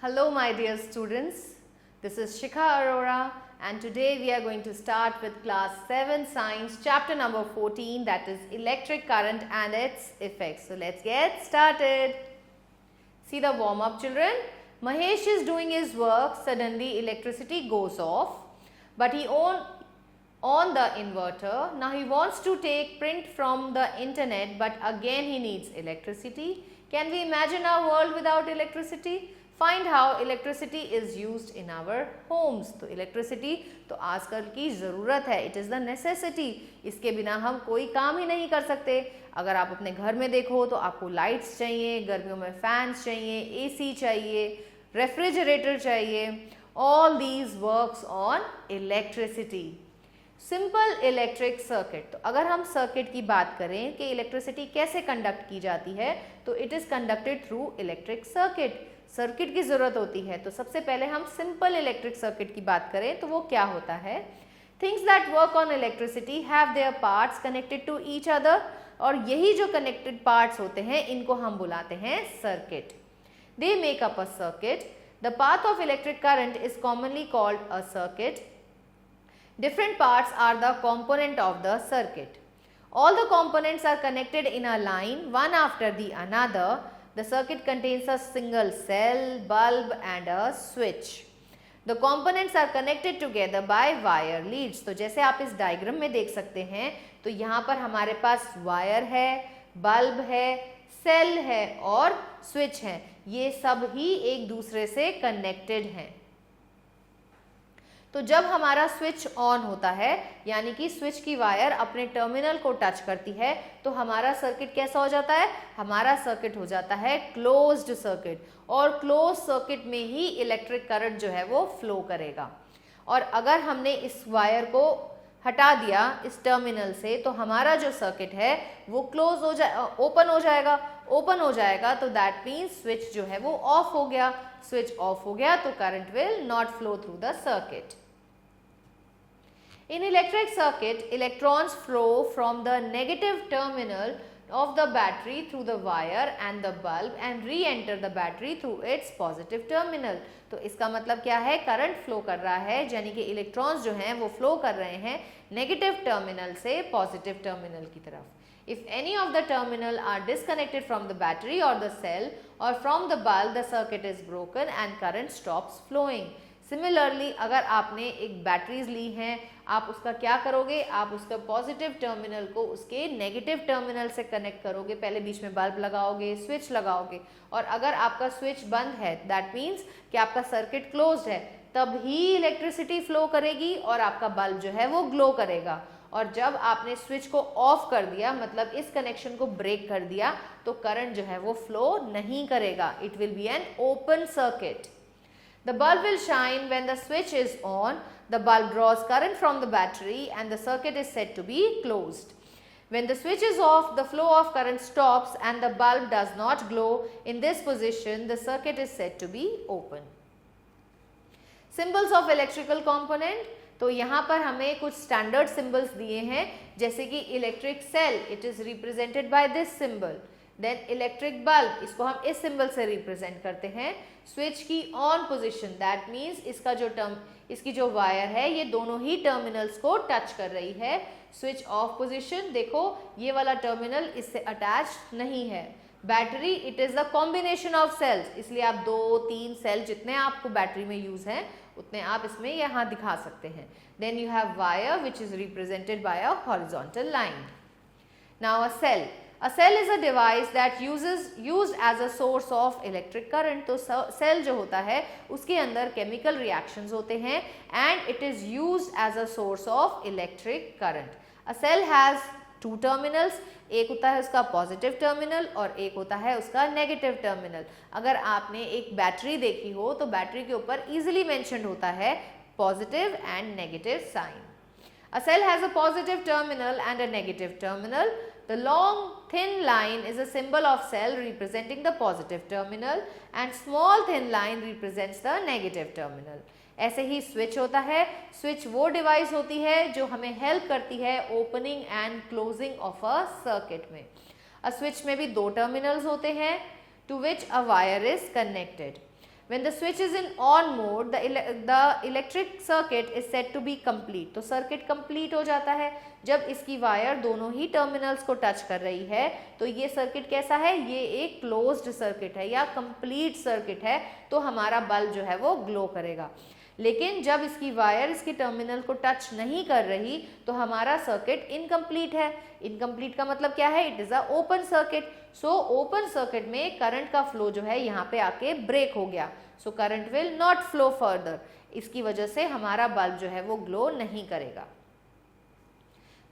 Hello my dear students, this is Shikha Arora and today we are going to start with class 7 science chapter number 14, that is electric current and its effects. So let's get started. See the warm up children. Mahesh is doing his work, suddenly electricity goes off, but he on the inverter. Now he wants to take print from the internet, but again he needs electricity. Can we imagine our world without electricity? Find how electricity is used in our homes. तो electricity तो आजकल की ज़रूरत है, it is the necessity. इसके बिना हम कोई काम ही नहीं कर सकते. अगर आप अपने घर में देखो तो आपको लाइट्स चाहिए, गर्मियों में फैंस चाहिए, एसी चाहिए, रेफ्रिजरेटर चाहिए. All these works on electricity. Simple electric circuit. तो अगर हम सर्किट की बात करें कि इलेक्ट्रिसिटी कैसे कंडक्ट की जाती है, तो it is conducted through electric circuit. Circuit की ज़रूरत होती है. तो सबसे पहले हम सिंपल इलेक्ट्रिक सर्किट की बात करें तो वो क्या होता है. Things that work on electricity have their parts connected to each other, और यही जो कनेक्टेड पार्ट्स होते हैं इनको हम बुलाते हैं circuit. They make up a circuit. The path of electric current is commonly called a circuit. Different parts are the component of the circuit. All the components are connected in a line, one after the another. The circuit contains a single cell, bulb and a switch. The components are connected together by wire leads. तो जैसे आप इस diagram में देख सकते हैं तो यहाँ पर हमारे पास वायर है, बल्ब है, सेल है और स्विच है. ये सब ही एक दूसरे से कनेक्टेड हैं. तो जब हमारा स्विच ऑन होता है, यानी कि स्विच की वायर अपने टर्मिनल को टच करती है, तो हमारा सर्किट कैसा हो जाता है. हमारा सर्किट हो जाता है क्लोज्ड सर्किट. और क्लोज सर्किट में ही इलेक्ट्रिक करंट जो है वो फ्लो करेगा. और अगर हमने इस वायर को हटा दिया इस टर्मिनल से, तो हमारा जो सर्किट है वो क्लोज हो जाए, ओपन हो जाएगा. ओपन हो जाएगा तो दैट मीन्स स्विच जो है वो ऑफ हो गया. स्विच ऑफ हो गया तो current will not flow through the circuit. In electric circuit, electrons flow from the negative terminal of the battery through the wire and the bulb and re-enter the battery through its positive terminal. तो इसका मतलब क्या है, current flow कर रहा है, यानी कि इलेक्ट्रॉन्स जो हैं वो फ्लो कर रहे हैं नेगेटिव टर्मिनल से पॉजिटिव टर्मिनल की तरफ. If any of the terminal are disconnected from the battery or the cell or from the bulb, the circuit is broken and current stops flowing. Similarly अगर आपने एक batteries ली हैं, आप उसका क्या करोगे, आप उसका पॉजिटिव टर्मिनल को उसके नेगेटिव टर्मिनल से कनेक्ट करोगे. पहले बीच में बल्ब लगाओगे, स्विच लगाओगे, और अगर आपका स्विच बंद है दैट मीन्स कि आपका सर्किट क्लोज्ड है, तब ही इलेक्ट्रिसिटी फ्लो करेगी और आपका बल्ब जो है वो ग्लो करेगा. और जब आपने स्विच को ऑफ कर दिया, मतलब इस कनेक्शन को ब्रेक कर दिया, तो करंट जो है वो फ्लो नहीं करेगा. It will be an open circuit. The bulb will shine when the switch is on. The bulb draws current from the battery and the circuit is said to be closed. When the switch is off, the flow of current stops and the bulb does not glow. In this position, the circuit is said to be open. Symbols of electrical component. तो यहाँ पर हमें कुछ standard symbols दिए हैं, जैसे कि electric cell, it is represented by this symbol. Then electric bulb, इसको हम इस सिंबल से रिप्रेजेंट करते हैं. स्विच की ऑन पोजीशन, दैट मीन्स इसकी जो वायर है ये दोनों ही टर्मिनल्स को टच कर रही है. स्विच ऑफ पोजीशन, देखो ये वाला टर्मिनल इससे अटैच नहीं है. Battery, it is the combination of cells, इसलिए आप 2-3 सेल जितने आपको बैटरी में यूज हैं उतने आप इसमें यहाँ दिखा सकते हैं. Then you have wire which is represented by a horizontal line. Now a cell. A cell is a device that used as a source of electric current. तो सेल जो होता है उसके अंदर केमिकल रिएक्शंस होते हैं and it is used as a source of electric current. A cell has two terminals. एक होता है उसका पॉजिटिव टर्मिनल और एक होता है उसका नेगेटिव टर्मिनल. अगर आपने एक बैटरी देखी हो तो बैटरी के ऊपर इजीली मेंशन्ड होता है positive and negative sign. A cell has a positive terminal and a negative terminal. The long thin line is a symbol of cell representing the positive terminal and small thin line represents the negative terminal. ऐसे ही switch होता है. Switch वो device होती है जो हमें help करती है opening and closing of a circuit में. अ स्विच में भी 2 टर्मिनल्स होते हैं to which a wire is connected. When the switch is in on mode, the electric circuit is said to be complete. तो circuit complete हो जाता है जब इसकी वायर दोनों ही टर्मिनल्स को टच कर रही है। तो ये सर्किट कैसा है, ये एक क्लोज्ड सर्किट है या कंप्लीट सर्किट है, तो हमारा बल्ब जो है वो ग्लो करेगा। लेकिन जब इसकी वायर इसके टर्मिनल को टच नहीं कर रही तो हमारा सर्किट इनकम्प्लीट है। इनकम्प्लीट का मतलब क्या है, it is a open circuit. So open circuit में करंट का फ्लो जो है यहाँ पे आके ब्रेक हो गया, so current will not flow further. इसकी वजह से हमारा बल्ब जो है वो ग्लो नहीं करेगा।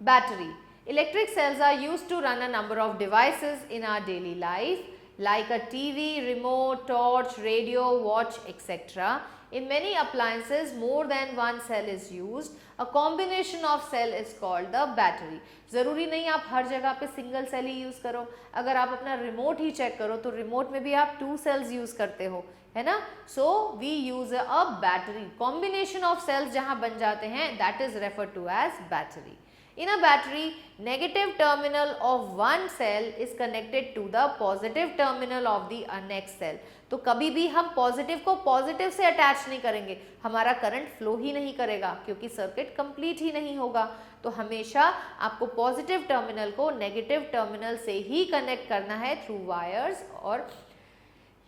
Battery, electric cells are used to run a number of devices in our daily life like a TV, remote, torch, radio, watch, etc. In many appliances, more than one cell is used. A combination of cell is called the battery. ज़रूरी नहीं आप हर जगह पे single cell ही use करो। अगर आप अपना remote ही check करो तो रिमोट में भी आप 2 सेल्स यूज़ करते हो, है ना। So we use a battery. Combination of cells जहाँ बन जाते हैं that is referred to as battery. In a battery, negative terminal of one cell is connected to the positive terminal of the next cell. तो कभी भी हम positive को positive से अटैच नहीं करेंगे, हमारा करंट फ्लो ही नहीं करेगा क्योंकि सर्किट कंप्लीट ही नहीं होगा। तो हमेशा आपको पॉजिटिव टर्मिनल को नेगेटिव टर्मिनल से ही कनेक्ट करना है थ्रू वायर्स। और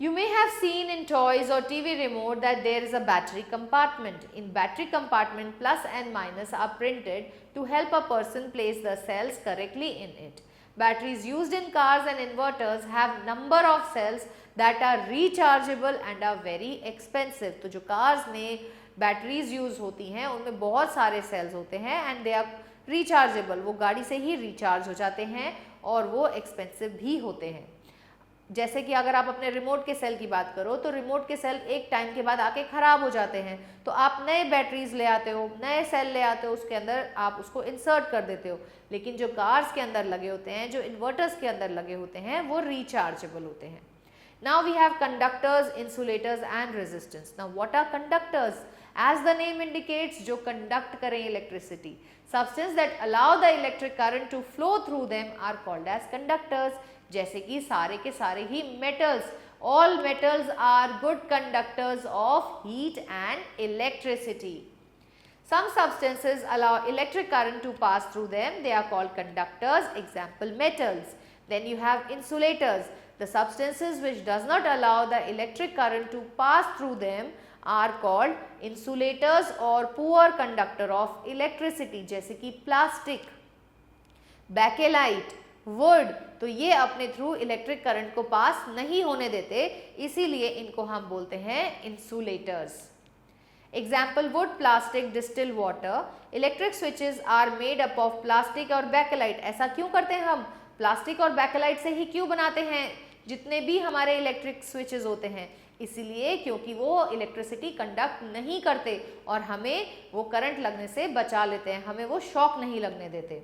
you may have seen in toys or TV remote that there is a battery compartment. In battery compartment, plus and minus are printed to help a person place the cells correctly in it. Batteries used in cars and inverters have number of cells that are rechargeable and are very expensive. तो जो cars में batteries use होती हैं उनमें बहुत सारे cells होते हैं and they are rechargeable. वो गाड़ी से ही recharge हो जाते हैं और वो expensive भी होते हैं। जैसे कि अगर आप अपने रिमोट के सेल की बात करो तो रिमोट के सेल एक टाइम के बाद आके ख़राब हो जाते हैं, तो आप नए बैटरीज ले आते हो, नए सेल ले आते हो, उसके अंदर आप उसको इंसर्ट कर देते हो। लेकिन जो कार्स के अंदर लगे होते हैं, जो इन्वर्टर्स के अंदर लगे होते हैं, वो रिचार्जेबल होते हैं। Now we have conductors, insulators and resistance. Now what are conductors? As the name indicates, जो कंडक्ट करें electricity. Substance that allow the electric current to flow through them are called as conductors. जैसे कि सारे के सारे ही metals, all metals are good conductors of heat and electricity. Some substances allow electric current to pass through them. They are called conductors. Example, metals. Then you have insulators. The substances which does not allow the electric current to pass through them are called insulators or poor conductor of electricity. जैसे कि plastic, bakelite, would, तो ये अपने through electric current को पास नहीं होने देते, इसीलिए इनको हम बोलते हैं insulators. Example, wood, plastic, distil water. Electric switches are made up of plastic और बैकेलाइट। ऐसा क्यों करते हैं हम? प्लास्टिक और बैकेलाइट से ही क्यों बनाते हैं जितने भी हमारे इलेक्ट्रिक स्विचेस होते हैं? इसीलिए क्योंकि वो इलेक्ट्रिसिटी कंडक्ट नहीं करते और हमें वो करंट लगने से बचा लेते हैं, हमें वो शॉक नहीं लगने देते।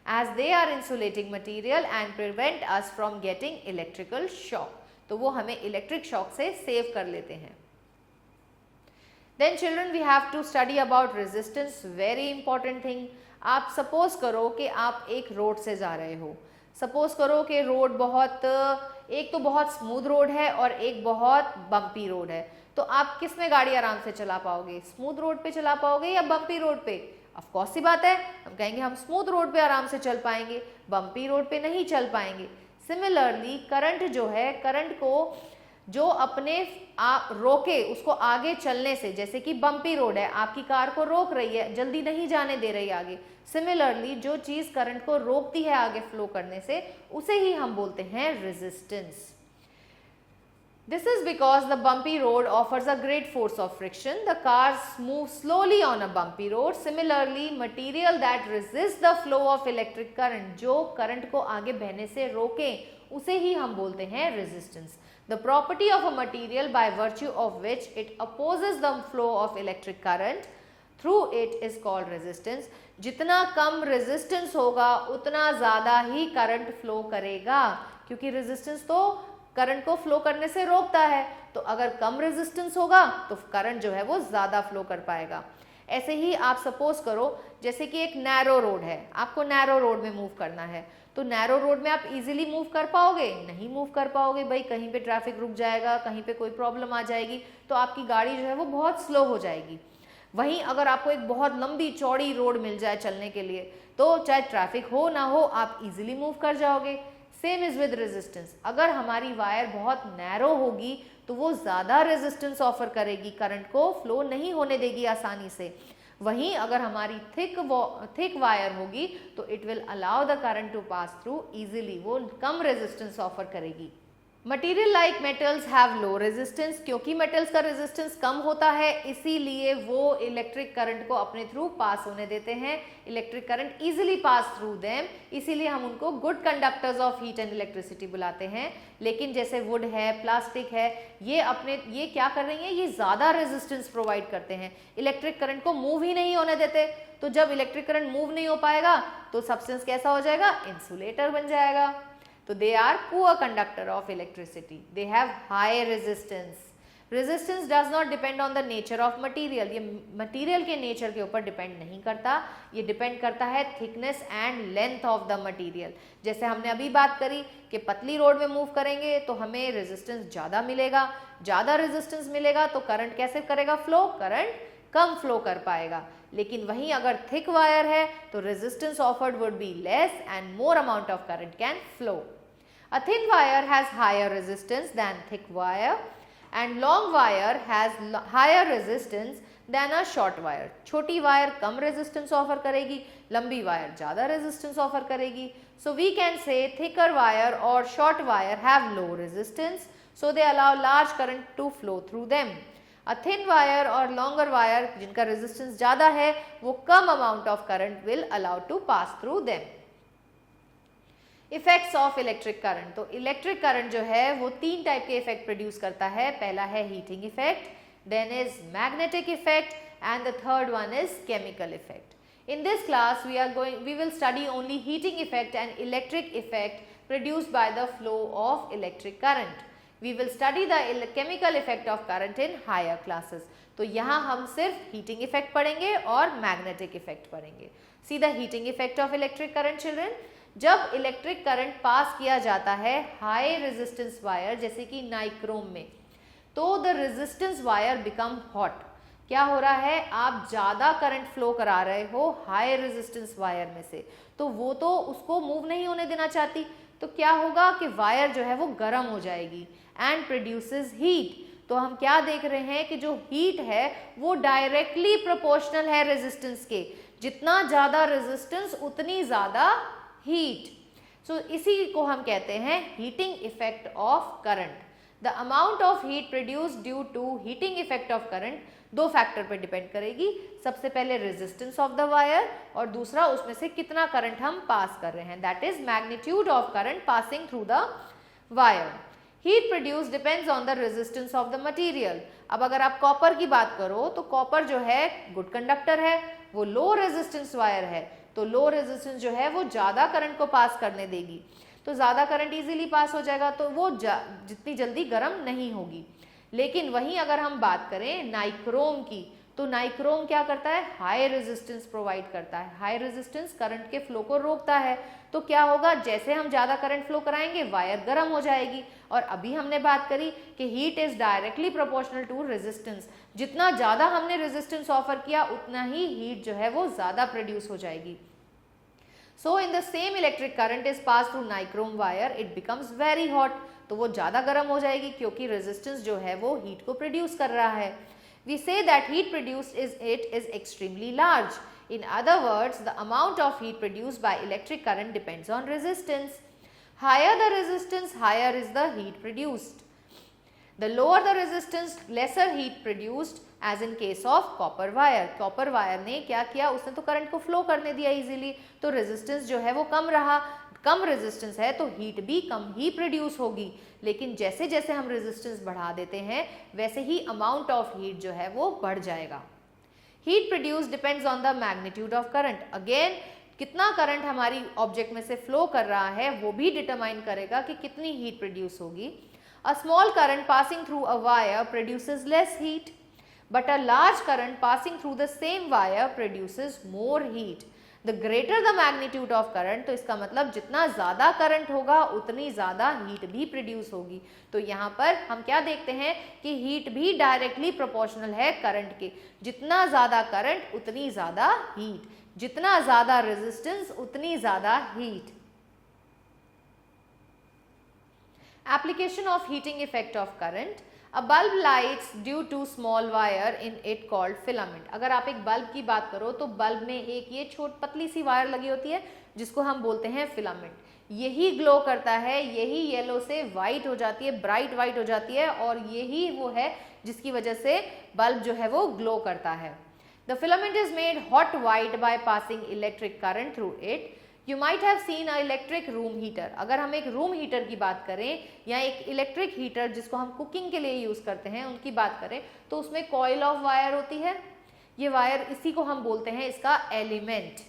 As they are insulating material and prevent us from getting electrical shock. तो वो हमें इलेक्ट्रिक शॉक से सेव कर लेते हैं। Then children, we have to study about resistance. Very important thing. आप सपोज करो कि आप एक रोड से जा रहे हो। सपोज करो कि रोड एक तो बहुत स्मूथ रोड है और एक बहुत बम्पी रोड है, तो आप किस में गाड़ी आराम से चला पाओगे? स्मूथ रोड पे चला पाओगे या बम्पी रोड पे? ऑफ कोर्स सी बात है, हम कहेंगे हम स्मूथ रोड पे आराम से चल पाएंगे, बम्पी रोड पे नहीं चल पाएंगे। सिमिलरली करंट जो है, करंट को जो अपने रोके उसको आगे चलने से, जैसे कि बम्पी रोड है, आपकी कार को रोक रही है, जल्दी नहीं जाने दे रही आगे। सिमिलरली जो चीज़ करंट को रोकती है आगे फ्लो करने से, उसे ही हम बोलते हैं resistance. This is because the bumpy road offers a great force of friction. The cars move slowly on a bumpy road. Similarly, material that resists the flow of electric current, जो current को आगे बहने से रोकें, उसे ही हम बोलते हैं resistance. The property of a material by virtue of which it opposes the flow of electric current through it is called resistance. जितना कम resistance होगा उतना ज़्यादा ही करंट फ्लो करेगा, क्योंकि resistance तो करंट को फ्लो करने से रोकता है, तो अगर कम रेजिस्टेंस होगा तो करंट जो है वो ज़्यादा फ्लो कर पाएगा। ऐसे ही आप सपोज करो जैसे कि एक नैरो रोड है, आपको नैरो रोड में मूव करना है, तो नैरो रोड में आप इजीली मूव कर पाओगे? नहीं मूव कर पाओगे भाई, कहीं पे ट्रैफिक रुक जाएगा, कहीं पे कोई प्रॉब्लम आ जाएगी, तो आपकी गाड़ी जो है वो बहुत स्लो हो जाएगी। वहीं अगर आपको एक बहुत लंबी चौड़ी रोड मिल जाए चलने के लिए, तो चाहे ट्रैफिक हो ना हो आप इजीली मूव कर जाओगे। सेम इज विद रेजिस्टेंस, अगर हमारी वायर बहुत नैरो होगी तो वो ज़्यादा रेजिस्टेंस ऑफर करेगी, करंट को फ्लो नहीं होने देगी आसानी से। वहीं अगर हमारी थिक वायर होगी तो it will allow the current to pass through easily, वो कम रेजिस्टेंस ऑफर करेगी। Material like metals have low resistance, क्योंकि मेटल्स का रेजिस्टेंस कम होता है इसीलिए वो इलेक्ट्रिक करंट को अपने थ्रू पास होने देते हैं, electric current easily pass through them, इसीलिए हम उनको good conductors of heat and electricity बुलाते हैं। लेकिन जैसे वुड है, प्लास्टिक है, ये क्या कर रही हैं, ये ज़्यादा रेजिस्टेंस प्रोवाइड करते हैं, इलेक्ट्रिक करंट को मूव ही नहीं होने देते। तो जब इलेक्ट्रिक करंट मूव नहीं हो पाएगा तो सब्सटेंस कैसा हो जाएगा, इंसुलेटर बन जाएगा। तो they are poor conductor of electricity, they have high resistance. Resistance does not depend on the nature of material, ये मटीरियल के नेचर के ऊपर डिपेंड नहीं करता, ये डिपेंड करता है thickness and length of the material. जैसे हमने अभी बात करी कि पतली रोड में मूव करेंगे तो हमें रेजिस्टेंस ज़्यादा मिलेगा, ज़्यादा रेजिस्टेंस मिलेगा तो करंट कैसे करेगा फ्लो, करंट कम फ्लो कर पाएगा। लेकिन वहीं अगर थिक वायर है तो resistance offered would be less and more amount of current can flow. A thin wire has higher resistance than thick wire and long wire has higher resistance than a short wire. छोटी wire कम resistance offer करेगी, लंबी wire ज़्यादा resistance offer करेगी। So we can say thicker wire or short wire have low resistance, so they allow large current to flow through them. A thin wire और longer wire जिनका resistance ज़्यादा है वो कम amount of current will allow to pass through them. Effects of electric current, तो electric current जो है वो तीन टाइप के इफेक्ट प्रोड्यूस करता है। पहला है heating effect, then is magnetic effect and the third one is chemical effect. In this class we will study only heating effect and electric effect produced by the flow of electric current. We will study the chemical effect of current in higher classes. तो यहाँ हम सिर्फ heating effect पढ़ेंगे और magnetic effect पढ़ेंगे। See the heating effect of electric current children, जब electric current pass किया जाता है हाई रेजिस्टेंस वायर जैसे कि नाइक्रोम में, तो the resistance wire become hot. क्या हो रहा है, आप ज़्यादा करंट फ्लो करा रहे हो हाई रेजिस्टेंस वायर में से, तो वो तो उसको मूव नहीं होने देना चाहती, तो क्या होगा कि वायर जो है वो गर्म हो जाएगी एंड प्रोड्यूसेस हीट। तो हम क्या देख रहे हैं कि जो हीट है वो डायरेक्टली प्रोपोर्शनल है रेजिस्टेंस के, जितना ज़्यादा रेजिस्टेंस उतनी ज़्यादा हीट। सो इसी को हम कहते हैं heating effect of current. The amount of heat produced due to heating effect of current दो फैक्टर पर डिपेंड करेगी। सबसे पहले रेजिस्टेंस ऑफ द वायर और दूसरा उसमें से कितना करंट हम पास कर रहे हैं, that is magnitude of current passing through the wire. Heat produce depends on the resistance of the material. अब अगर आप कॉपर की बात करो तो कॉपर जो है गुड कंडक्टर है, वो लो रेजिस्टेंस वायर है, तो लो रेजिस्टेंस जो है वो ज़्यादा करंट को पास करने देगी, तो ज़्यादा करंट इजीली पास हो जाएगा, तो वो जितनी जल्दी गर्म नहीं होगी। लेकिन वहीं अगर हम बात करें नाइक्रोम की, तो नाइक्रोम क्या करता है, हाई रेजिस्टेंस प्रोवाइड करता है। हाई रेजिस्टेंस करंट के फ्लो को रोकता है, तो क्या होगा, जैसे हम ज़्यादा करंट फ्लो कराएंगे वायर गर्म हो जाएगी। और अभी हमने बात करी कि heat is directly proportional to resistance, जितना ज़्यादा हमने रेजिस्टेंस ऑफर किया उतना ही हीट जो है वो ज़्यादा प्रोड्यूस हो जाएगी। So in the same electric current is pass through nichrome wire, it becomes very hot, तो वो ज़्यादा गर्म हो जाएगी क्योंकि रेजिस्टेंस जो है वो हीट को प्रोड्यूस कर रहा है। We say that heat produced is extremely large. In other words, the amount of heat produced by electric current depends on resistance. Higher the resistance, higher is the heat produced. The lower the resistance, lesser heat produced, as in case of copper wire. Copper wire ने क्या किया, उसने तो current को flow करने दिया easily, तो resistance जो है वो कम रहा। कम रेजिस्टेंस है तो हीट भी कम ही प्रोड्यूस होगी, लेकिन जैसे जैसे हम रेजिस्टेंस बढ़ा देते हैं वैसे ही अमाउंट ऑफ हीट जो है वो बढ़ जाएगा। Heat produce depends on the magnitude of current. Again कितना करंट हमारी ऑब्जेक्ट में से फ्लो कर रहा है वो भी डिटरमाइन करेगा कि कितनी हीट प्रोड्यूस होगी। A small current passing through a wire produces less heat, but a large current passing through the same wire produces more heat. The greater the magnitude of current, तो इसका मतलब जितना ज्यादा current होगा उतनी ज्यादा heat भी प्रोड्यूस होगी। तो यहाँ पर हम क्या देखते हैं कि हीट भी डायरेक्टली प्रोपोर्शनल है करंट के, जितना ज्यादा करंट उतनी ज्यादा हीट, जितना ज्यादा रेजिस्टेंस उतनी ज्यादा heat. Application of heating effect of current. A bulb lights due to small wire in it called filament. अगर आप एक बल्ब की बात करो तो बल्ब में एक ये पतली सी वायर लगी होती है जिसको हम बोलते हैं फिलामेंट। यही ग्लो करता है, यही येलो से वाइट हो जाती है, ब्राइट वाइट हो जाती है, और यही वो है जिसकी वजह से बल्ब जो है वो ग्लो करता है। The filament is made hot white by passing electric current through it. You might have seen a electric room heater. अगर हम एक रूम हीटर की बात करें या एक इलेक्ट्रिक हीटर जिसको हम कुकिंग के लिए यूज करते हैं उनकी बात करें तो उसमें कॉइल ऑफ वायर होती है। ये वायर, इसी को हम बोलते हैं इसका एलिमेंट।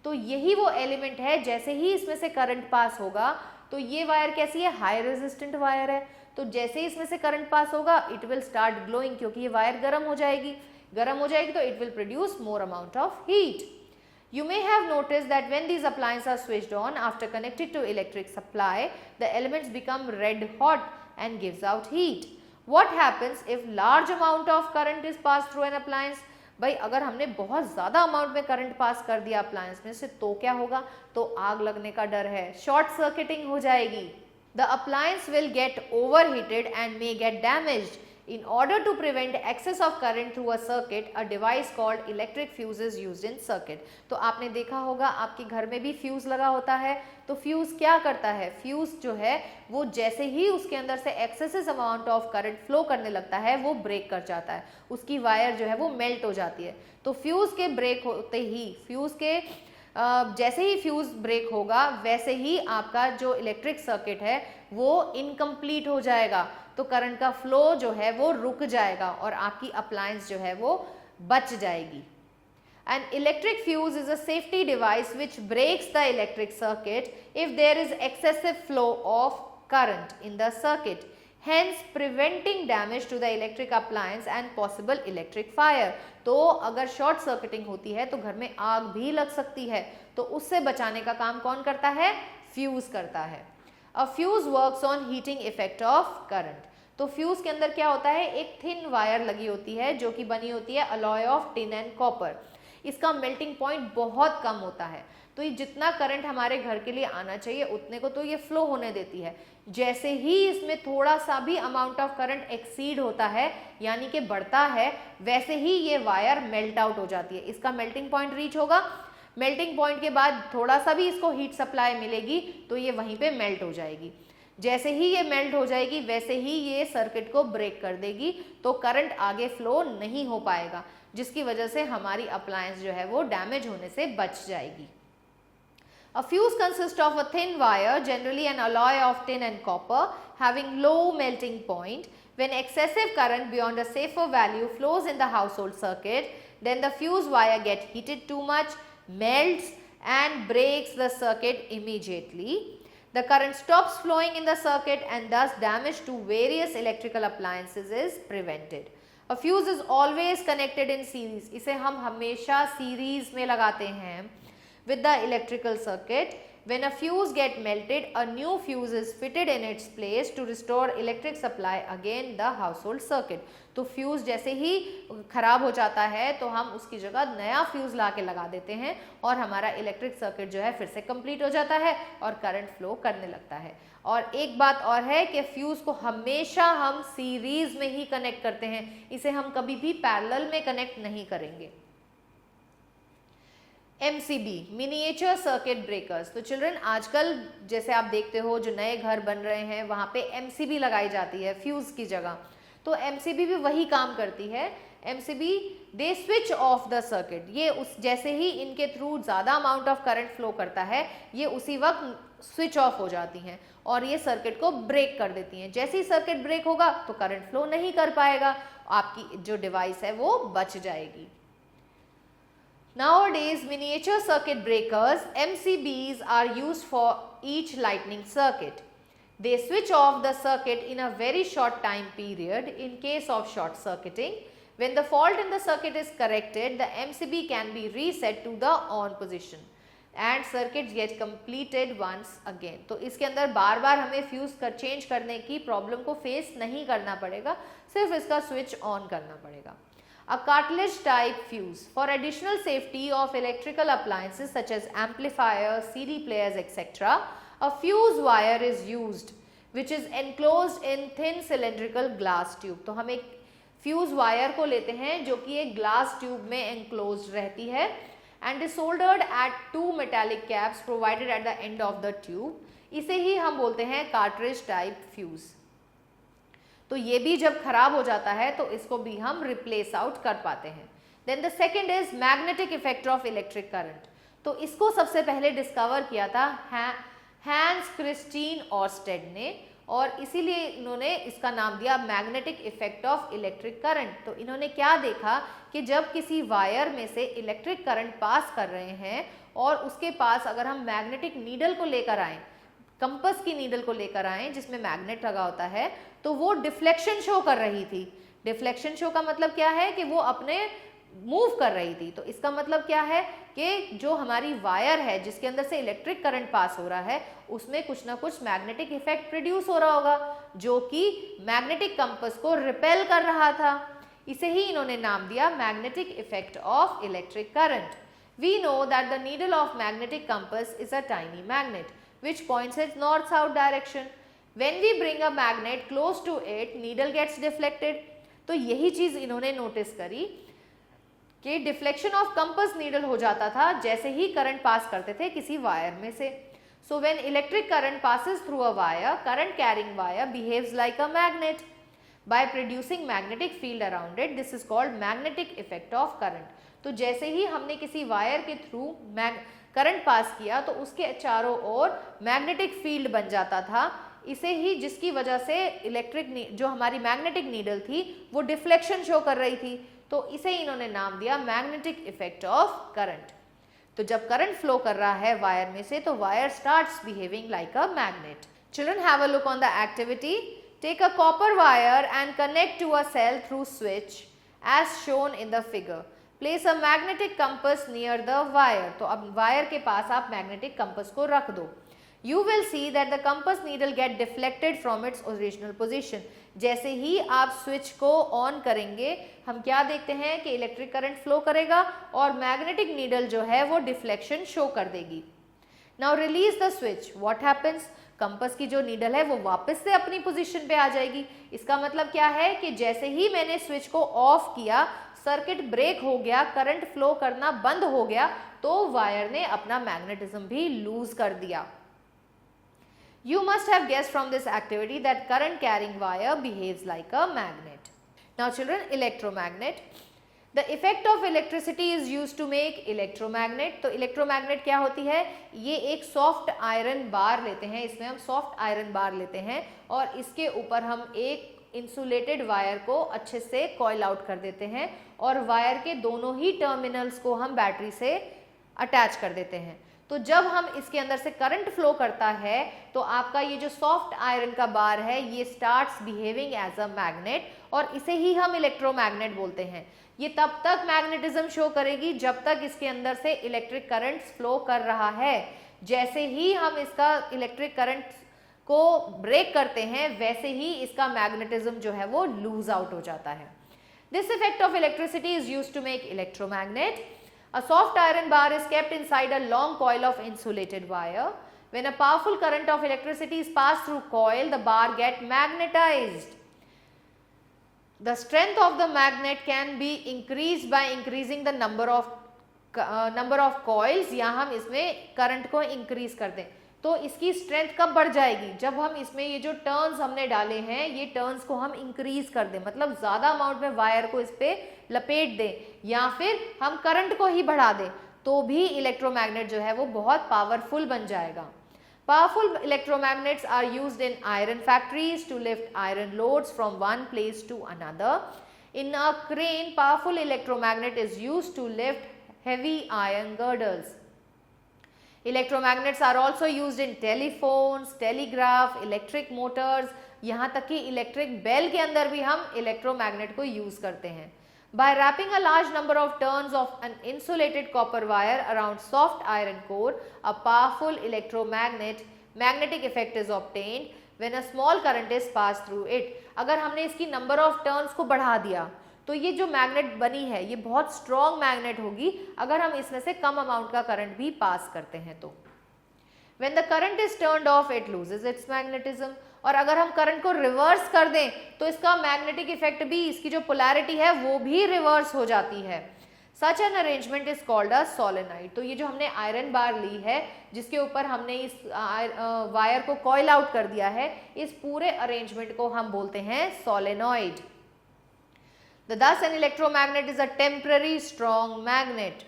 तो यही वो एलिमेंट है, जैसे ही इसमें से करंट पास होगा तो ये वायर कैसी है, हाई रेजिस्टेंट वायर है। तो जैसे ही इसमें से करंट पास होगा इट विल स्टार्ट ग्लोइंग, क्योंकि ये वायर गर्म हो जाएगी। गर्म हो जाएगी तो it will produce more amount of heat. You may have noticed that when these appliances are switched on after connected to electric supply, the elements become red hot and gives out heat. What happens if large amount of current is passed through an appliance? भाई अगर हमने बहुत ज़्यादा amount में current pass कर दिया appliance में से तो क्या होगा, तो आग लगने का डर है, शॉर्ट सर्किटिंग हो जाएगी। The appliance will get overheated and may get damaged. In order to prevent excess of current through a circuit, a device called electric fuse is used in circuit. तो आपने देखा होगा आपके घर में भी फ्यूज लगा होता है। तो फ्यूज क्या करता है, फ्यूज जो है वो जैसे ही उसके अंदर से excessive amount of current flow करने लगता है वो ब्रेक कर जाता है, उसकी वायर जो है वो मेल्ट हो जाती है। तो फ्यूज के ब्रेक होते ही, फ्यूज के जैसे ही फ्यूज ब्रेक होगा वैसे ही आपका जो इलेक्ट्रिक सर्किट है वो इनकम्प्लीट हो जाएगा, तो करंट का फ्लो जो है वो रुक जाएगा और आपकी अप्लायंस जो है वो बच जाएगी। An electric fuse is a safety device which breaks the electric circuit if there is excessive flow of current in the circuit, hence preventing damage to the electric appliance and possible electric fire. तो अगर short circuiting होती है तो घर में आग भी लग सकती है, तो उससे बचाने का काम कौन करता है, फ्यूज करता है। A fuse works on heating effect of current. तो फ्यूज के अंदर क्या होता है, एक थिन वायर लगी होती है जो कि बनी होती है alloy of tin and copper. इसका मेल्टिंग पॉइंट बहुत कम होता है, तो ये जितना करंट हमारे घर के लिए आना चाहिए उतने को तो ये फ्लो होने देती है। जैसे ही इसमें थोड़ा सा भी अमाउंट ऑफ करंट एक्सीड होता है यानी कि बढ़ता है, वैसे ही ये वायर मेल्ट आउट हो जाती है। इसका मेल्टिंग पॉइंट रीच होगा, मेल्टिंग पॉइंट के बाद थोड़ा सा भी इसको हीट सप्लाई मिलेगी तो ये वहीं पे मेल्ट हो जाएगी। जैसे ही ये मेल्ट हो जाएगी वैसे ही ये सर्किट को ब्रेक कर देगी, तो करंट आगे फ्लो नहीं हो पाएगा, जिसकी वजह से हमारी अप्लायंस जो है वो डैमेज होने से बच जाएगी। A fuse consists of a thin wire, generally an alloy of tin and copper, having low melting point. When excessive current beyond a safer value flows in the household circuit, then the fuse wire gets heated too much, melts and breaks the circuit immediately. The current stops flowing in the circuit and thus damage to various electrical appliances is prevented. A fuse is always connected in series. इसे हम हमेशा series में लगाते हैं with the electrical circuit. When a fuse get melted, a new fuse is fitted in its place to restore electric supply again the household circuit. तो fuse जैसे ही खराब हो जाता है तो हम उसकी जगह नया फ्यूज ला के लगा देते हैं और हमारा इलेक्ट्रिक सर्किट जो है फिर से कंप्लीट हो जाता है और करंट फ्लो करने लगता है। और एक बात और है कि फ्यूज को हमेशा हम सीरीज में ही कनेक्ट करते हैं, इसे हम कभी भी पैरेलल में कनेक्ट नहीं करेंगे। MCB, miniature circuit breakers. तो चिल्ड्रन आजकल जैसे आप देखते हो जो नए घर बन रहे हैं वहां पे MCB लगाई जाती है फ्यूज की जगह, तो MCB भी वही काम करती है। MCB they switch off the circuit, ये उस जैसे ही इनके थ्रू ज़्यादा अमाउंट ऑफ करंट फ्लो करता है ये उसी वक्त स्विच ऑफ हो जाती हैं और ये सर्किट को ब्रेक कर देती हैं। जैसे ही सर्किट ब्रेक होगा तो करंट फ्लो नहीं कर पाएगा, आपकी जो डिवाइस है वो बच जाएगी। Nowadays, miniature circuit breakers (MCBs) are used for each lightning circuit. They switch off the circuit in a very short time period in case of short circuiting. When the fault in the circuit is corrected, the MCB can be reset to the on position and circuits get completed once again. तो इसके अंदर बार बार हमें fuse change करने की problem को face नहीं करना पड़ेगा, सिर्फ इसका स्विच ऑन करना पड़ेगा. A cartilage type fuse. For additional safety of electrical appliances such as amplifiers, CD players, etc., a fuse wire is used which is enclosed in thin cylindrical glass tube. तो हम एक fuse wire को लेते हैं जो कि एक glass tube में enclosed रहती है and is soldered at two metallic caps provided at the end of the tube. इसे ही हम बोलते हैं cartridge type fuse. तो ये भी जब खराब हो जाता है तो इसको भी हम रिप्लेस आउट कर पाते हैं. Then the second is magnetic effect of electric current. तो इसको सबसे पहले डिस्कवर किया था हैंस क्रिस्टीन ऑर्स्टेड ने, और इसीलिए इन्होंने इसका नाम दिया magnetic effect of electric current. तो इन्होंने क्या देखा कि जब किसी वायर में से इलेक्ट्रिक करंट पास कर रहे हैं और उसके पास अगर हम मैग्नेटिक नीडल को लेकर आए, कंपस की नीडल को लेकर आए जिसमें मैग्नेट लगा होता है, तो वो डिफ्लेक्शन शो कर रही थी. डिफ्लेक्शन शो का मतलब क्या है कि वो अपने मूव कर रही थी. तो इसका मतलब क्या है कि जो हमारी वायर है जिसके अंदर से इलेक्ट्रिक करंट पास हो रहा है उसमें कुछ ना कुछ मैग्नेटिक इफेक्ट प्रोड्यूस हो रहा होगा जो कि मैग्नेटिक कंपस को रिपेल कर रहा था. इसे ही इन्होंने नाम दिया magnetic effect of electric current. We know that the needle of magnetic compass is a tiny magnet which points its north-south direction. When we bring a magnet close to it, needle gets deflected. तो यही चीज इन्होंने notice करी कि deflection of compass needle हो जाता था जैसे ही करंट पास करते थे किसी वायर में से. So when electric current passes through a wire, current carrying wire behaves like a magnet by producing magnetic field around it. This is called magnetic effect of current. तो जैसे ही हमने किसी wire के थ्रू करंट पास किया तो उसके चारों ओर magnetic field बन जाता था. इसे ही जिसकी वजह से इलेक्ट्रिक जो हमारी मैग्नेटिक नीडल थी वो डिफ्लेक्शन शो कर रही थी. तो इसे इन्होंने नाम दिया मैग्नेटिक इफेक्ट ऑफ करंट. तो जब करंट फ्लो कर रहा है वायर में से तो wire starts behaving like a magnet. Children have a look on the activity. Take a copper wire and connect to a cell through switch as shown in the figure. Place a magnetic compass near the wire. तो अब wire के पास आप magnetic compass को रख दो. You will see that the compass needle get deflected from its original position. जैसे ही आप स्विच को ऑन करेंगे हम क्या देखते हैं कि इलेक्ट्रिक करंट फ्लो करेगा और मैग्नेटिक नीडल जो है वो डिफ्लेक्शन शो कर देगी. Now release the switch. What happens? Compass की जो नीडल है वो वापस से अपनी पोजीशन पे आ जाएगी. इसका मतलब क्या है कि जैसे ही मैंने स्विच को ऑफ किया सर्किट ब्रेक हो गया, करंट फ्लो करना बंद हो गया, तो वायर ने अपना मैग्नेटिज्म भी लूज कर दिया. You must have guessed from this activity that current carrying wire behaves like a magnet. Now children, electromagnet. The effect of electricity is used to make electromagnet. तो electromagnet क्या होती है? ये एक सॉफ्ट आयरन बार लेते हैं, इसमें हम सॉफ्ट आयरन बार लेते हैं और इसके ऊपर हम एक इंसुलेटेड वायर को अच्छे से कॉइल आउट कर देते हैं और वायर के दोनों ही टर्मिनल्स को हम बैटरी से अटैच कर देते हैं. तो जब हम इसके अंदर से करंट फ्लो करता है तो आपका ये जो सॉफ्ट आयरन का बार है ये starts behaving as a magnet और इसे ही हम इलेक्ट्रोमैग्नेट बोलते हैं. ये तब तक मैग्नेटिज्म शो करेगी जब तक इसके अंदर से इलेक्ट्रिक करंट फ्लो कर रहा है. जैसे ही हम इसका इलेक्ट्रिक करंट को ब्रेक करते हैं वैसे ही इसका मैग्नेटिज्म जो है वो लूज आउट हो जाता है. This effect of electricity is used to make electromagnet. A soft iron bar is kept inside a long coil of insulated wire. When a powerful current of electricity is passed through coil, the bar get magnetized. The strength of the magnet can be increased by increasing the number of coils. या हम इसमें current को increase कर दें तो इसकी strength कब बढ़ जाएगी? जब हम इसमें ये जो टर्न्स हमने डाले हैं ये टर्न्स को हम इंक्रीज कर दें, मतलब ज्यादा अमाउंट में वायर को इस पे लपेट दें या फिर हम करंट को ही बढ़ा दें तो भी इलेक्ट्रोमैग्नेट जो है वो बहुत पावरफुल बन जाएगा. Powerful electromagnets are used in iron factories to lift iron loads from one place to another. In a crane powerful electromagnet is used to lift heavy iron girders. Electromagnets are also used in telephones, telegraph, electric motors. यहाँ तक कि electric bell के अंदर भी हम electromagnet को use करते हैं. By wrapping a large number of turns of an insulated copper wire around soft iron core, a powerful magnetic effect is obtained when a small current is passed through it. अगर हमने इसकी number of turns को बढ़ा दिया तो ये जो magnet बनी है ये बहुत स्ट्रॉन्ग मैग्नेट होगी अगर हम इसमें से कम अमाउंट का करंट भी पास करते हैं तो. When the current is turned off, it loses its magnetism. और अगर हम करंट को रिवर्स कर दें तो इसका मैग्नेटिक इफेक्ट भी, इसकी जो पोलैरिटी है वो भी रिवर्स हो जाती है. Such an arrangement is called a solenoid. तो ये जो हमने आयरन बार ली है जिसके ऊपर हमने इस वायर को कॉइल आउट कर दिया है, इस पूरे अरेंजमेंट को हम बोलते हैं solenoid. Thus an electromagnet is a temporary strong magnet.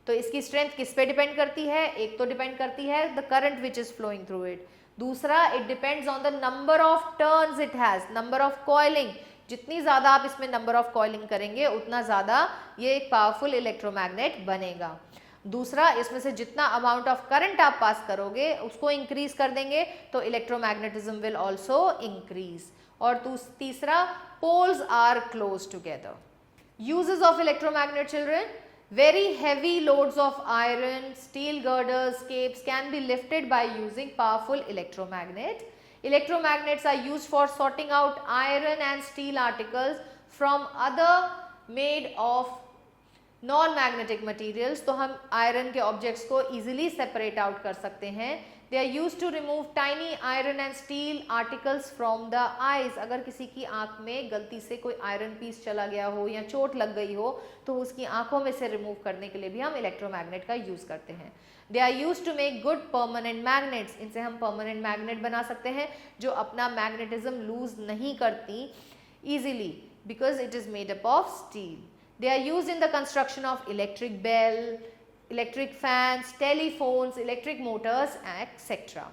तो इसकी स्ट्रेंथ किस पे डिपेंड करती है? एक तो डिपेंड करती है the current which is flowing through it. दूसरा, it depends on the number of turns it has, number of coiling. जितनी ज्यादा आप इसमें नंबर ऑफ कॉइलिंग करेंगे उतना ज्यादा ये एक पावरफुल इलेक्ट्रोमैग्नेट बनेगा. दूसरा, इसमें से जितना अमाउंट ऑफ करंट आप पास करोगे उसको इंक्रीज कर देंगे तो इलेक्ट्रोमैग्नेटिज्म विल ऑल्सो इंक्रीज. और तीसरा, poles are close together. Uses of electromagnet children. Very heavy loads of iron, steel girders, capes can be lifted by using powerful electromagnet. Electromagnets are used for sorting out iron and steel articles from other made of non-magnetic materials. तो हम iron के objects को easily separate out कर सकते हैं. They are used to remove tiny iron and steel articles from the eyes. अगर किसी की आंख में गलती से कोई आयरन पीस चला गया हो या चोट लग गई हो तो उसकी आंखों में से रिमूव करने के लिए भी हम इलेक्ट्रोमैग्नेट का यूज करते हैं. They are used to make good permanent magnets. इनसे हम परमानेंट मैग्नेट बना सकते हैं जो अपना मैग्नेटिज्म लूज नहीं करती easily because it is made up of steel. They are used in the construction of electric bell, electric fans, telephones, electric motors, etc.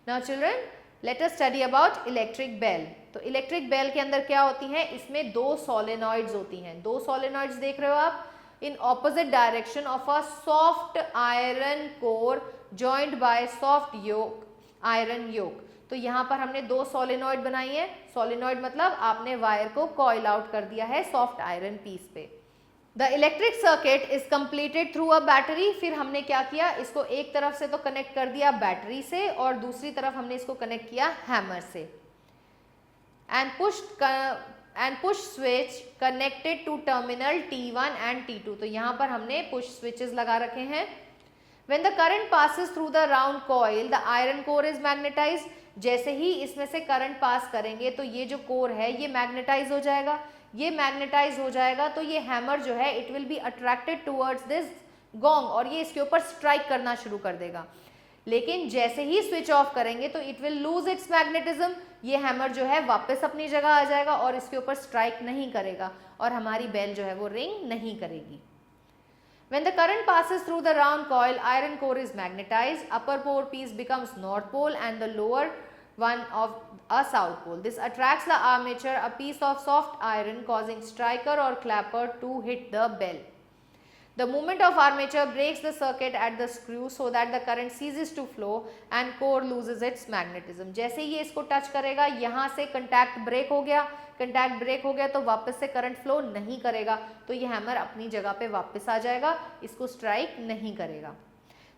Now children, let us study about electric bell. तो electric bell के अंदर क्या होती है? इसमें दो solenoids होती हैं. दो solenoids देख रहे हो आप in opposite direction of a soft iron core joined by soft iron yoke. तो यहाँ पर हमने दो सोलेनॉइड बनाई है. सोलेनॉइड मतलब आपने वायर को कॉइल आउट कर दिया है सॉफ्ट आयरन पीस पे. The electric circuit is completed through a battery. फिर हमने क्या किया, इसको एक तरफ से तो कनेक्ट कर दिया बैटरी से और दूसरी तरफ हमने इसको कनेक्ट किया हैमर से. And push switch connected to terminal T1 and T2. तो यहाँ पर हमने पुश स्विचेस लगा रखे हैं. When the current passes through the round coil, the iron core is magnetized. जैसे ही इसमें से करंट पास करेंगे तो ये जो कोर है ये मैग्नेटाइज हो जाएगा. ये मैग्नेटाइज हो जाएगा तो ये हैमर जो है it will be attracted towards this gong और ये इसके ऊपर स्ट्राइक करना शुरू कर देगा. लेकिन जैसे ही स्विच ऑफ करेंगे तो it will lose its magnetism. ये हैमर जो है वापस अपनी जगह आ जाएगा और इसके ऊपर स्ट्राइक नहीं करेगा और हमारी बेल जो है वो रिंग नहीं करेगी. When the current passes through the round coil, iron core is magnetized. Upper pole piece becomes north pole and the lower one of a south pole. This attracts the armature, a piece of soft iron, causing striker or clapper to hit the bell. The movement of armature breaks the circuit at the screw so that the current ceases to flow and core loses its magnetism. जैसे ही ये इसको touch करेगा यहाँ से contact break हो गया. Contact break हो गया तो वापस से करंट फ्लो नहीं करेगा तो ये हैमर अपनी जगह पे वापस आ जाएगा, इसको स्ट्राइक नहीं करेगा.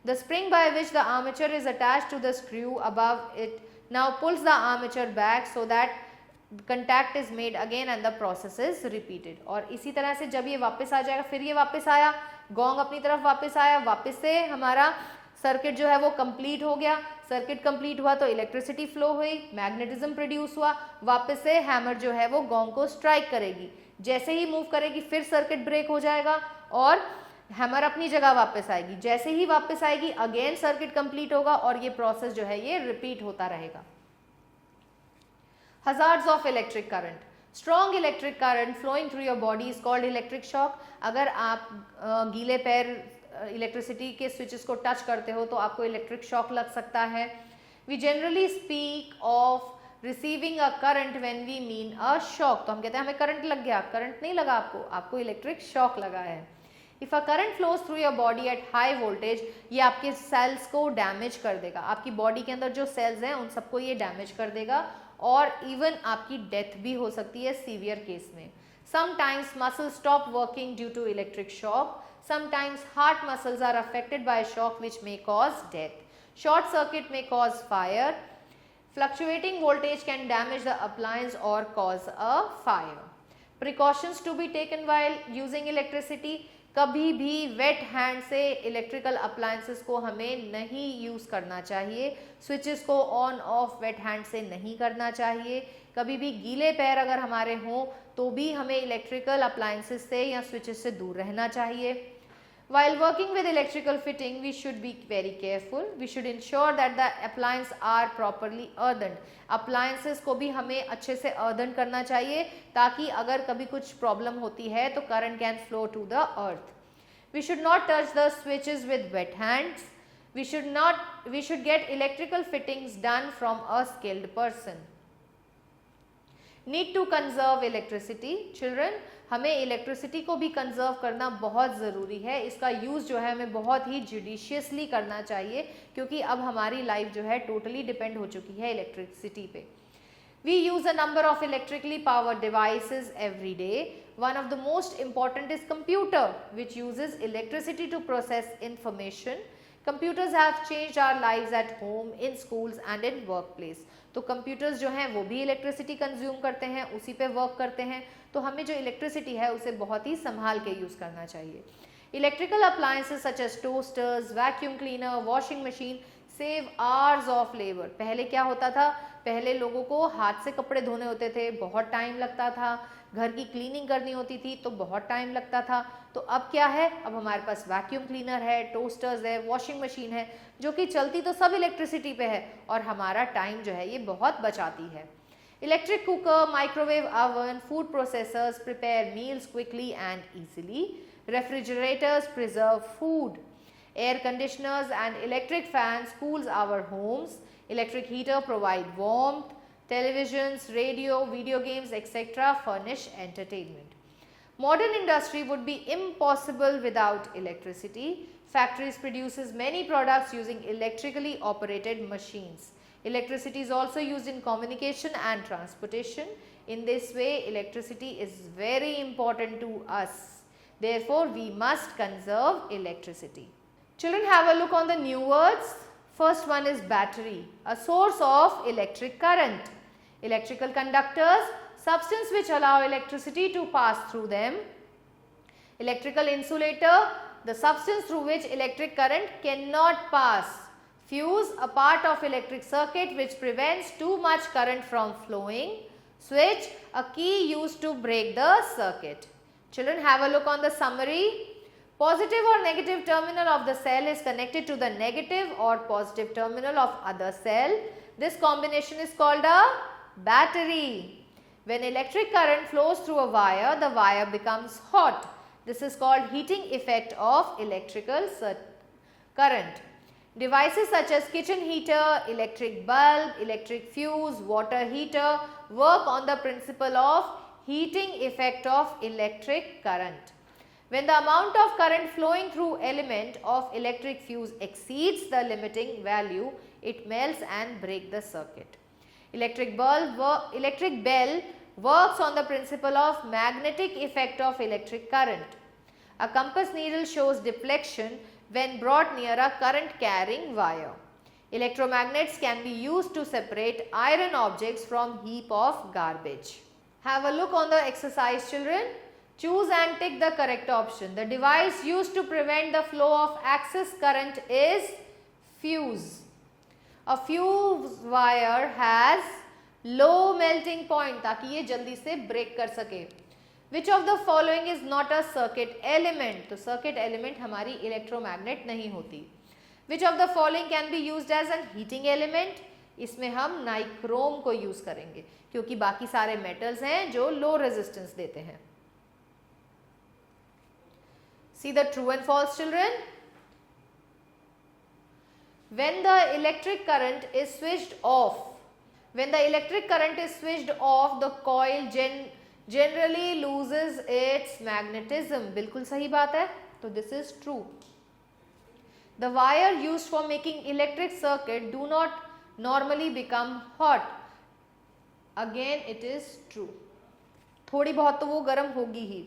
The spring by which the armature is attached to the screw above it now pulls the armature back so that contact is made again and the process is repeated. और इसी तरह से जब ये वापस आ जाएगा, फिर ये वापस आया, गोंग अपनी तरफ वापस आया, वापस से हमारा सर्किट जो है वो कंप्लीट हो गया. सर्किट कंप्लीट हुआ तो इलेक्ट्रिसिटी फ्लो हुई, मैग्नेटिज्म प्रोड्यूस हुआ, वापस से हैमर जो है वो गोंग को स्ट्राइक करेगी. जैसे ही मूव करेगी फिर सर्किट ब्रेक हो जाएगा और हैमर अपनी जगह वापस आएगी. जैसे ही वापस आएगी अगेन सर्किट कंप्लीट होगा और ये प्रोसेस जो है ये रिपीट होता रहेगा. Hazards of electric current. Strong electric current flowing through your body is called electric shock. अगर आप गीले पैर इलेक्ट्रिसिटी के स्विचेस को टच करते हो तो आपको इलेक्ट्रिक शॉक लग सकता है. We generally speak of receiving a current when we mean a shock. तो हम कहते हैं हमें करंट लग गया. करंट नहीं लगा आपको, आपको इलेक्ट्रिक शॉक लगा है. If a current flows through your body at high voltage, ये आपके सेल्स को डैमेज कर देगा. आपकी बॉडी के अंदर जो सेल्स हैं उन सबको ये डैमेज कर देगा और इवन आपकी डेथ भी हो सकती है सीवियर केस में. Sometimes muscles stop working due to electric shock. Sometimes heart muscles are affected by shock which may cause death. Short circuit may cause fire. Fluctuating voltage can damage the appliance or cause a fire. Precautions to be taken while using electricity. कभी भी wait hand से electrical appliances को हमें नहीं use करना चाहिए. Switches को on of weight hand से नहीं करना चाहिए. कभी भी गीले पैर अगर हमारे हों तो भी हमें इलेक्ट्रिकल अप्लायंसेस से या स्विचेस से दूर रहना चाहिए. While working with electrical fitting, we should be very careful. We should ensure that the appliances are properly earthened. Appliances को भी हमें अच्छे से earthen करना चाहिए ताकि अगर कभी कुछ problem होती है तो current can flow to the earth. We should not touch the switches with wet hands. We should get electrical fittings done from a skilled person. Need to conserve electricity. Children, हमें electricity को भी conserve करना बहुत ज़रूरी है. इसका use जो है हमें बहुत ही जुडिशियसली करना चाहिए क्योंकि अब हमारी लाइफ जो है टोटली डिपेंड हो चुकी है इलेक्ट्रिसिटी पे. We use a number of electrically powered devices every day. One of the most important is computer which uses electricity to process information. Computers have changed our lives at home, in schools and in workplace. तो computers जो हैं वो भी electricity consume करते हैं, उसी पे work करते हैं. तो हमें जो इलेक्ट्रिसिटी है उसे बहुत ही संभाल के यूज़ करना चाहिए. Electrical appliances such as toasters, vacuum cleaner, washing machine save hours of labour. पहले क्या होता था, पहले लोगों को हाथ से कपड़े धोने होते थे, बहुत टाइम लगता था. घर की क्लीनिंग करनी होती थी तो बहुत टाइम लगता था. तो अब क्या है, अब हमारे पास वैक्यूम क्लीनर है, टोस्टर्स है, वॉशिंग मशीन है जो कि चलती तो सब इलेक्ट्रिसिटी पे है और हमारा टाइम जो है ये बहुत बचाती है. Electric cooker, microwave oven, food processors prepare meals quickly and easily. Refrigerators preserve food. Air conditioners and electric fans cools our homes. Electric heater provide warmth. Televisions, radio, video games, etc. furnish entertainment. Modern industry would be impossible without electricity. Factories produces many products using electrically operated machines. Electricity is also used in communication and transportation. In this way, electricity is very important to us. Therefore, we must conserve electricity. Children, have a look on the new words. First one is battery, a source of electric current. Electrical conductors, substance which allow electricity to pass through them. Electrical insulator, the substance through which electric current cannot pass. Fuse, a part of electric circuit which prevents too much current from flowing. Switch, a key used to break the circuit. Children, have a look on the summary. Positive or negative terminal of the cell is connected to the negative or positive terminal of other cell. This combination is called a battery. When electric current flows through a wire, the wire becomes hot. This is called heating effect of electrical current. Devices such as kitchen heater, electric bulb, electric fuse, water heater work on the principle of heating effect of electric current. When the amount of current flowing through element of electric fuse exceeds the limiting value, it melts and breaks the circuit. Electric bell works on the principle of magnetic effect of electric current. A compass needle shows deflection when brought near a current carrying wire. Electromagnets can be used to separate iron objects from heap of garbage. Have a look on the exercise, children. Choose and tick the correct option. The device used to prevent the flow of excess current is fuse. A fuse wire has low melting point ताकि ये जल्दी से break कर सके. Which of the following is not a circuit element? तो circuit element हमारी electromagnet नहीं होती. Which of the following can be used as a heating element? इसमें हम नाइक्रोम को यूज करेंगे क्योंकि बाकी सारे मेटल्स हैं जो लो रेजिस्टेंस देते हैं. See the true and false, children. When the electric current is switched off, the coil generally loses its magnetism. बिल्कुल सही बात है. तो this is true. The wire used for making electric circuit do not normally become hot. Again, it is true. थोड़ी बहुत तो वो गर्म होगी ही.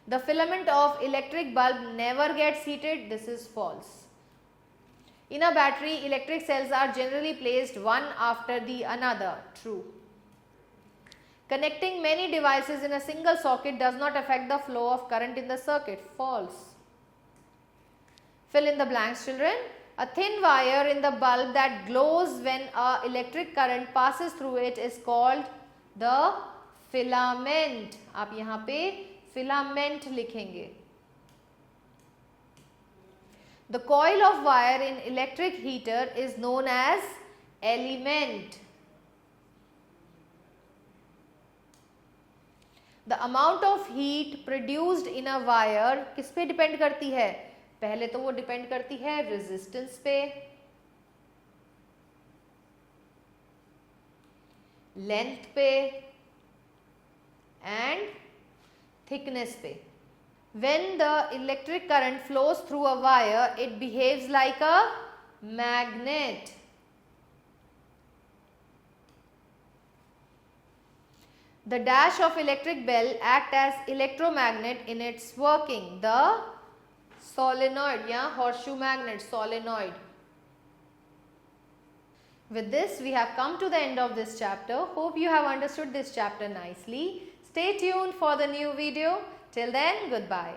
The filament of electric bulb never gets heated. This is false. In a battery, electric cells are generally placed one after the another. True. Connecting many devices in a single socket does not affect the flow of current in the circuit. False. Fill in the blanks, children. A thin wire in the bulb that glows when a electric current passes through it is called the filament. आप यहाँ पे filament लिखेंगे. The coil of wire in electric heater is known as element. The amount of heat produced in a wire किस पे depend करती है? पहले तो वो डिपेंड करती है रेजिस्टेंस पे, लेंथ पे एंड थिकनेस पे. When the electric current flows through a wire, it behaves like a magnet. The dash of electric bell act as electromagnet in its working. The solenoid या horseshoe magnet, solenoid. With this, we have come to the end of this chapter. Hope you have understood this chapter nicely. Stay tuned for the new video. Till then, goodbye.